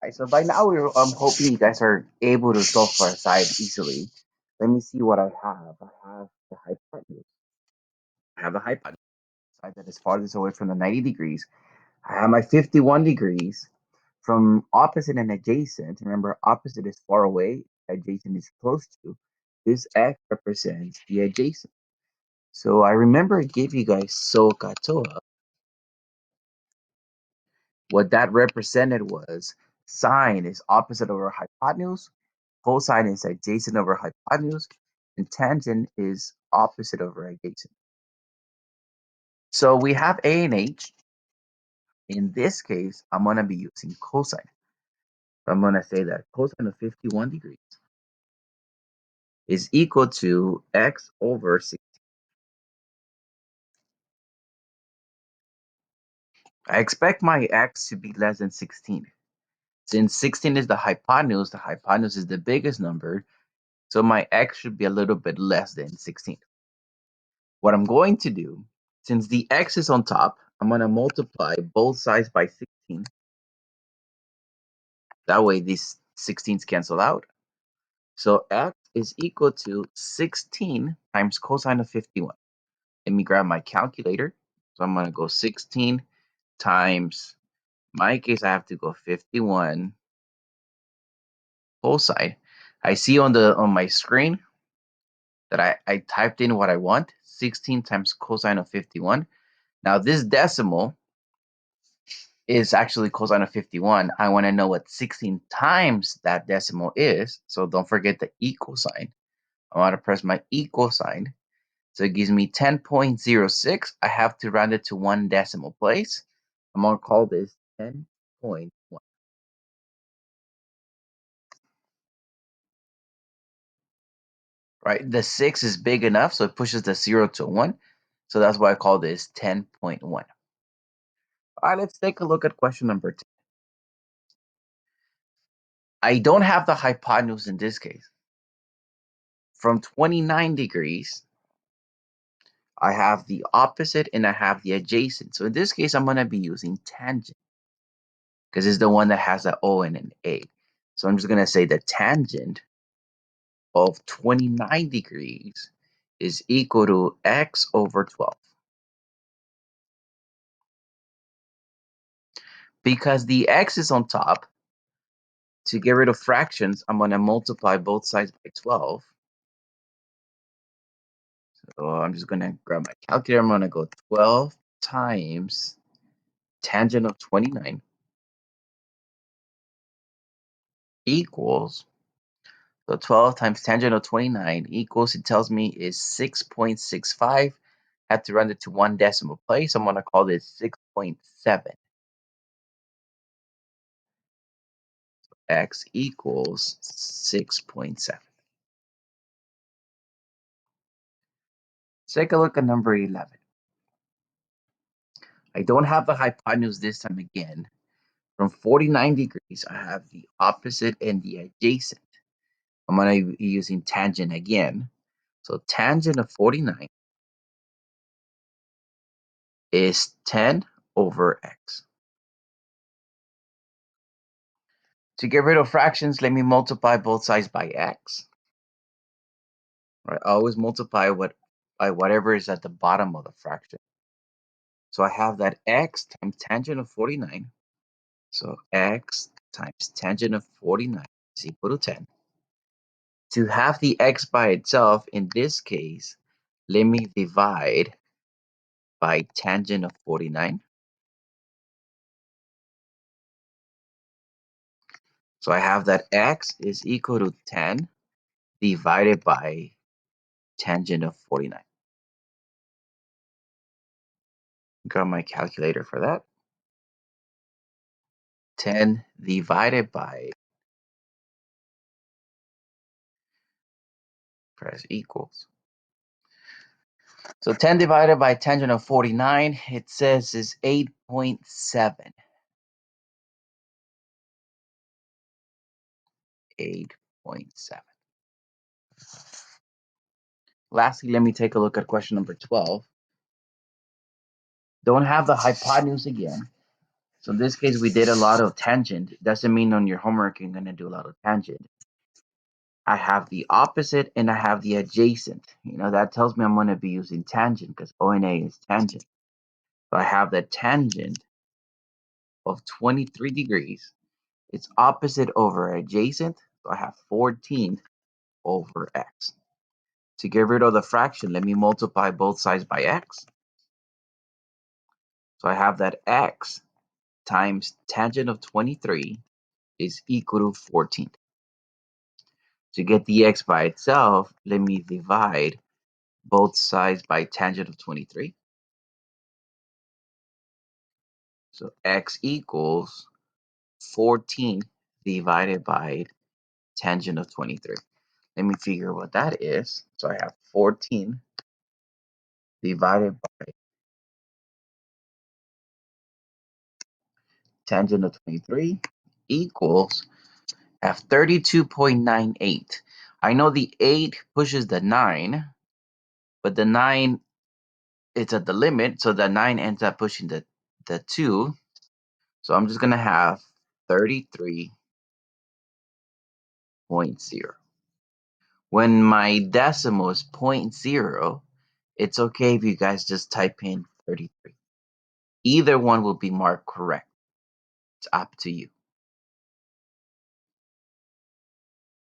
Right, so by now I'm hoping you guys are able to solve for a side easily. Let me see what I have. I have the hypotenuse. I have the hypotenuse side that is farthest away from the 90 degrees. I have my 51 degrees from opposite and adjacent. Remember, opposite is far away, adjacent is close to. This X represents the adjacent. So I remember I gave you guys SOHCAHTOA. What that represented was sine is opposite over hypotenuse, cosine is adjacent over hypotenuse, and tangent is opposite over adjacent. So we have A and H. In this case, I'm going to be using cosine. So I'm going to say that cosine of 51 degrees is equal to x over 6. I expect my x to be less than 16. Since 16 is the hypotenuse is the biggest number, so my x should be a little bit less than 16. What I'm going to do, since the x is on top, I'm going to multiply both sides by 16. That way these 16s cancel out. So x is equal to 16 times cosine of 51. Let me grab my calculator. So I'm going to go 16 times, in my case, I have to go 51 cosine. I see on my screen that I typed in what I want, 16 times cosine of 51. Now this decimal is actually cosine of 51. I want to know what 16 times that decimal is. So don't forget the equal sign. I want to press my equal sign. So it gives me 10.06. I have to round it to one decimal place. I'm going to call this 10.1. Right? The 6 is big enough, so it pushes the 0 to 1. So that's why I call this 10.1. All right, let's take a look at question number 10. I don't have the hypotenuse in this case. From 29 degrees, I have the opposite and I have the adjacent. So in this case, I'm going to be using tangent because it's the one that has an O and an A. So I'm just going to say the tangent of 29 degrees is equal to x over 12. Because the x is on top, to get rid of fractions, I'm going to multiply both sides by 12. So I'm just going to grab my calculator. I'm going to go 12 times tangent of 29 equals, so 12 times tangent of 29 equals, it tells me is 6.65. I have to round it to one decimal place. I'm going to call this 6.7. X equals 6.7. Let's take a look at number 11. I don't have the hypotenuse this time again. From 49 degrees, I have the opposite and the adjacent. I'm going to be using tangent again. So tangent of 49 is 10 over x. To get rid of fractions, let me multiply both sides by x. Right? I always multiply by whatever is at the bottom of the fraction. So I have that x times tangent of 49. So x times tangent of 49 is equal to 10. To have the x by itself, in this case, let me divide by tangent of 49. So I have that x is equal to 10 divided by tangent of 49. Got my calculator for that. 10 divided by, press equals. So 10 divided by tangent of 49, it says is 8.7. 8.7. Lastly, let me take a look at question number 12. Don't have the hypotenuse again. So in this case, we did a lot of tangent. Doesn't mean on your homework you're going to do a lot of tangent. I have the opposite and I have the adjacent. That tells me I'm going to be using tangent because ONA is tangent. So I have the tangent of 23 degrees. It's opposite over adjacent. So I have 14 over x. To get rid of the fraction, let me multiply both sides by x. So I have that x times tangent of 23 is equal to 14. To get the x by itself, let me divide both sides by tangent of 23. So x equals 14 divided by tangent of 23. Let me figure what that is. So I have 14 divided by tangent of 23 equals, I have 32.98. I know the 8 pushes the 9, but the 9, it's at the limit, so the 9 ends up pushing the 2. So I'm just going to have 33.0. When my decimal is 0.0, it's okay if you guys just type in 33. Either one will be marked correct. It's up to you.